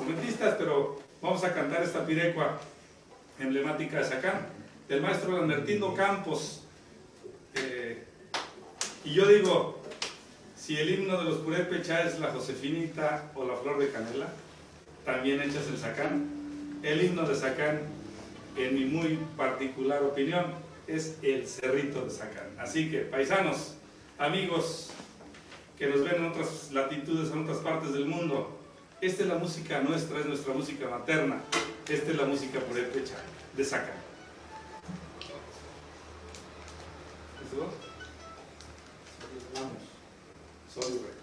instrumentistas, pero vamos a cantar esta pirecua emblemática de Sacán, del maestro Lambertino Campos. Y yo digo, si el himno de los Purépecha es la Josefinita o la Flor de Canela, también echas el Sacán. El himno de Sacán, en mi muy particular opinión, es el Cerrito de Sacán. Así que, paisanos, amigos que nos ven en otras latitudes, en otras partes del mundo, esta es la música nuestra, es nuestra música materna. Esta es la música purépecha de Sacán. ¿Listo? Vamos. Sol y re.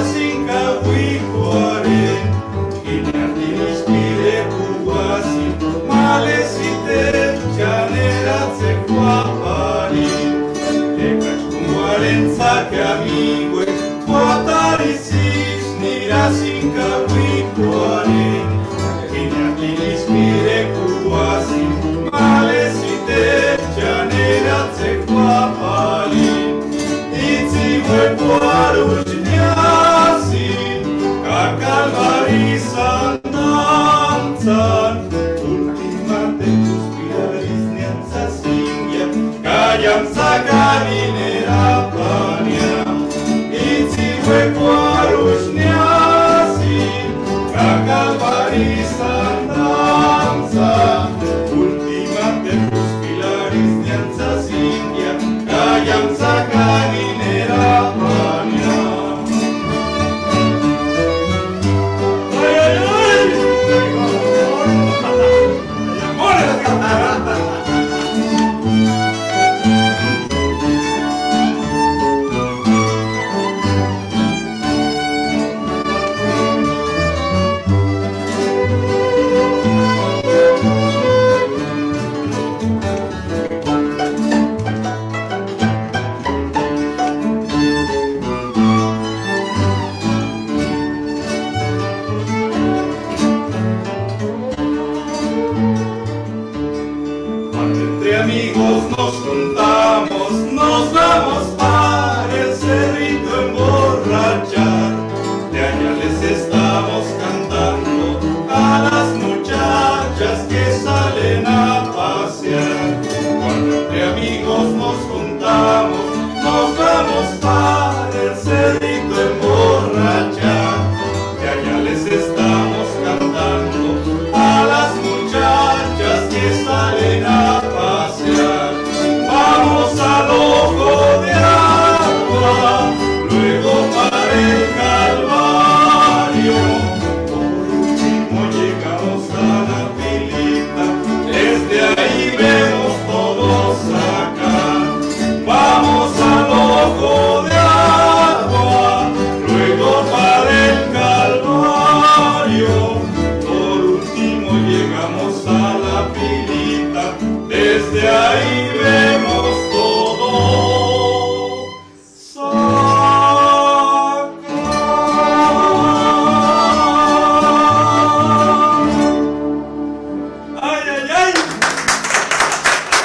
Sinca, we